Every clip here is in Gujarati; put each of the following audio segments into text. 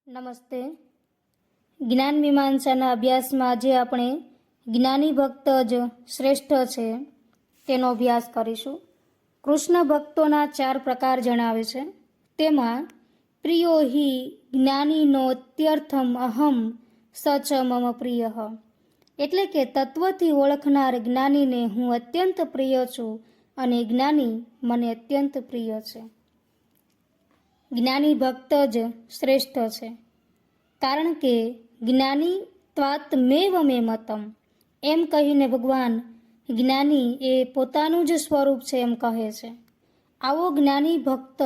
નમસ્તે. જ્ઞાન મીમાંસાના અભ્યાસમાં આજે આપણે જ્ઞાની ભક્ત જ શ્રેષ્ઠ છે તેનો અભ્યાસ કરીશું. કૃષ્ણ ભક્તોના 4 પ્રકાર જણાવે છે. તેમાં પ્રિયો હિ જ્ઞાનીનોત્યર્થમ અહમ સચ મમ પ્રિય, એટલે કે તત્વથી ઓળખનાર જ્ઞાનીને હું અત્યંત પ્રિય છું અને જ્ઞાની મને અત્યંત પ્રિય છે. જ્ઞાની ભક્ત જ શ્રેષ્ઠ છે, કારણ કે જ્ઞાની ત્વાત્મેવ મે મતમ એમ કહીને ભગવાન જ્ઞાની એ પોતાનું જ સ્વરૂપ છે એમ કહે છે. આવો જ્ઞાની ભક્ત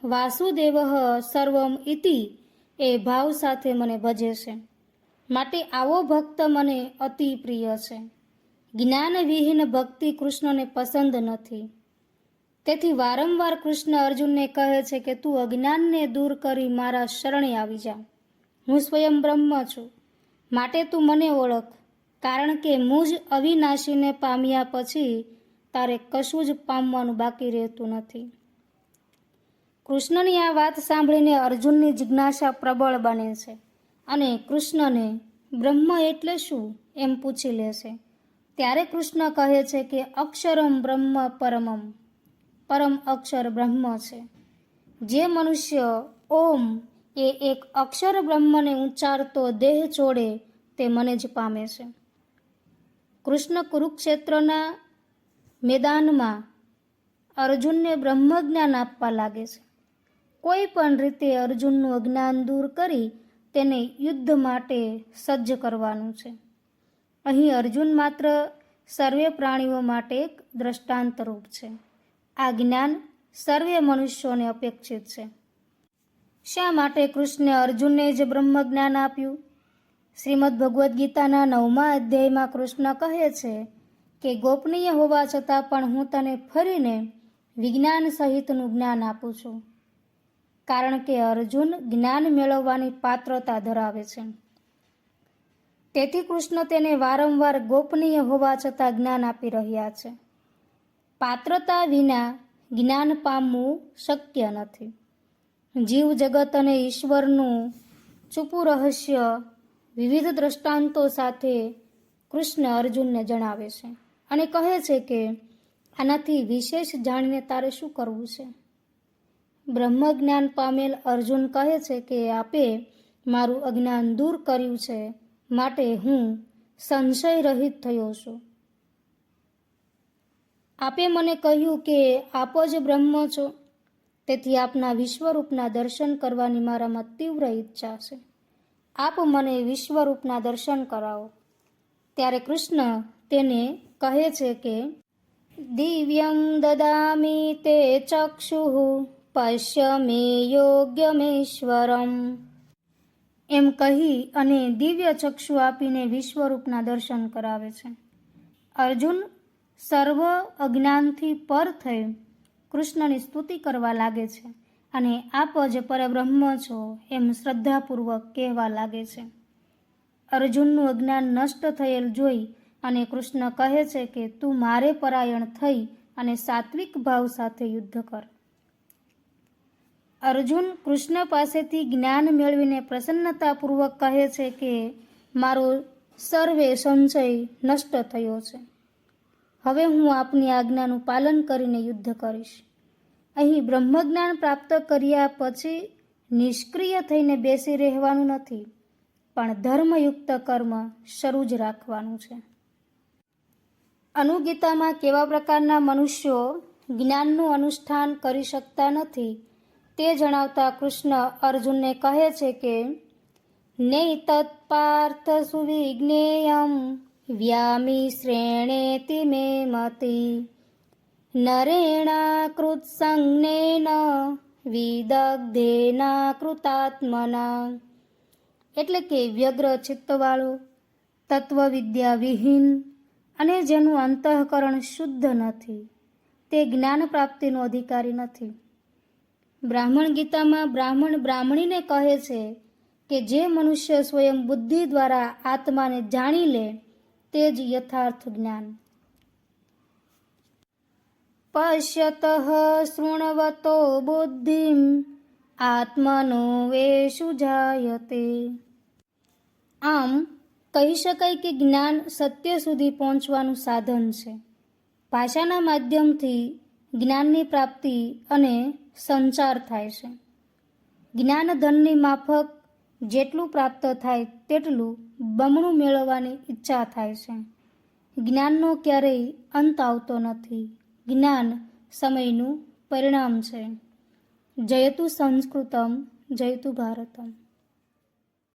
વાસુદેવ સર્વમ ઇતિ એ ભાવ સાથે મને ભજે છે, માટે આવો ભક્ત મને અતિ પ્રિય છે. જ્ઞાનવિહીન ભક્તિ કૃષ્ણને પસંદ નથી. તેથી વારંવાર કૃષ્ણ અર્જુનને કહે છે કે તું અજ્ઞાનને દૂર કરી મારા શરણે આવી જા. હું સ્વયં બ્રહ્મ છું, માટે તું મને ઓળખ, કારણ કે મુજ અવિનાશીને પામ્યા પછી તારે કશું જ પામવાનું બાકી રહેતું નથી. કૃષ્ણની આ વાત સાંભળીને અર્જુનની જિજ્ઞાસા પ્રબળ બને છે અને કૃષ્ણને બ્રહ્મ એટલે શું એમ પૂછી લે છે. ત્યારે કૃષ્ણ કહે છે કે અક્ષરમ બ્રહ્મ પરમમ, પરમ અક્ષર બ્રહ્મ છે. જે મનુષ્ય ઓમ એ એક અક્ષર બ્રહ્મને ઉચ્ચારતો દેહ છોડે તે મને જ પામે છે. કૃષ્ણ કુરુક્ષેત્રના મેદાનમાં અર્જુનને બ્રહ્મજ્ઞાન આપવા લાગે છે. કોઈ પણ રીતે અર્જુનનું અજ્ઞાન દૂર કરી તેને યુદ્ધ માટે સજ્જ કરવાનું છે. અહીં અર્જુન માત્ર સર્વે પ્રાણીઓ માટે એક દ્રષ્ટાંતરૂપ છે. આ જ્ઞાન સર્વે મનુષ્યોને અપેક્ષિત છે. શા માટે કૃષ્ણે અર્જુનને જ બ્રહ્મ જ્ઞાન આપ્યું? શ્રીમદ ભગવદ્ ગીતાના 9મા અધ્યાયમાં કૃષ્ણ કહે છે કે ગોપનીય હોવા છતાં પણ હું તને ફરીને વિજ્ઞાન સહિતનું જ્ઞાન આપું છું, કારણ કે અર્જુન જ્ઞાન મેળવવાની પાત્રતા ધરાવે છે. તેથી કૃષ્ણ તેને વારંવાર ગોપનીય હોવા છતાં જ્ઞાન આપી રહ્યા છે. પાત્રતા વિના જ્ઞાન પામવું શક્ય નથી. જીવ જગત અને ઈશ્વરનું છુપું રહસ્ય વિવિધ દ્રષ્ટાંતો સાથે કૃષ્ણ અર્જુનને જણાવે છે અને કહે છે કે આનાથી વિશેષ જાણીને તારે શું કરવું છે. બ્રહ્મ જ્ઞાન પામેલ અર્જુન કહે છે કે આપે મારું અજ્ઞાન દૂર કર્યું છે, માટે હું સંશય રહિત થયો છું. આપે મને કહ્યું કે આપ જ બ્રહ્મ છો, તેથી આપના વિશ્વરૂપના દર્શન કરવાની મારામાં તીવ્ર ઈચ્છા છે. આપ મને વિશ્વરૂપના દર્શન કરાવો. ત્યારે કૃષ્ણ તેને કહે છે કે દિવ્યં દદામિ તે ચક્ષુઃ પશ્ય મે યોગ્યમેશ્વરમ, એમ કહી અને દિવ્ય ચક્ષુ આપીને વિશ્વરૂપના દર્શન કરાવે છે. અર્જુન સર્વ અજ્ઞાનથી પર થઈ કૃષ્ણની સ્તુતિ કરવા લાગે છે અને આપ જ પરબ્રહ્મ છો એમ શ્રદ્ધાપૂર્વક કહેવા લાગે છે. અર્જુનનું અજ્ઞાન નષ્ટ થયેલ જોઈ અને કૃષ્ણ કહે છે કે તું મારે પરાયણ થઈ અને સાત્વિક ભાવ સાથે યુદ્ધ કર. અર્જુન કૃષ્ણ પાસેથી જ્ઞાન મેળવીને પ્રસન્નતાપૂર્વક કહે છે કે મારો સર્વે સંશય નષ્ટ થયો છે. હવે હું આપની આજ્ઞાનું પાલન કરીને યુદ્ધ કરીશ. અહીં બ્રહ્મજ્ઞાન પ્રાપ્ત કર્યા પછી નિષ્ક્રિય થઈને બેસી રહેવાનું નથી, પણ ધર્મયુક્ત કર્મ શરૂ જ રાખવાનું છે. અનુગીતામાં કેવા પ્રકારના મનુષ્યો જ્ઞાનનું અનુષ્ઠાન કરી શકતા નથી તે જણાવતા કૃષ્ણ અર્જુનને કહે છે કે નૈતત્ પાર્થ સુવિજ્ઞેયં વ્યામિશ્રેણેતિ મે મતિ નરેણાકૃત સંજ્ઞેન વિદગ્ધેના કૃતાત્મના, એટલે કે વ્યગ્ર ચિત્તવાળો, તત્વવિદ્યા વિહીન અને જેનું અંતઃકરણ શુદ્ધ નથી તે જ્ઞાન પ્રાપ્તિનો અધિકારી નથી. બ્રાહ્મણ ગીતામાં બ્રાહ્મણ બ્રાહ્મણીને કહે છે કે જે મનુષ્ય સ્વયં બુદ્ધિ દ્વારા આત્માને જાણી લે તે જ યથાર્થ જ્ઞાન. પશ્યતઃ શૃણવતો બુદ્ધિમ આત્મનો વેશુ જાયતે. આમ કહી શકાય કે જ્ઞાન સત્ય સુધી પહોંચવાનું સાધન છે. ભાષાના માધ્યમથી જ્ઞાનની પ્રાપ્તિ અને સંચાર થાય છે. જ્ઞાન ધનની માફક જેટલું પ્રાપ્ત થાય તેટલું બમણું મેળવવાની ઈચ્છા થાય છે. જ્ઞાનનો ક્યારેય અંત આવતો નથી. જ્ઞાન સમયનું પરિણામ છે. જયતુ સંસ્કૃતમ, જયતુ ભારતમ.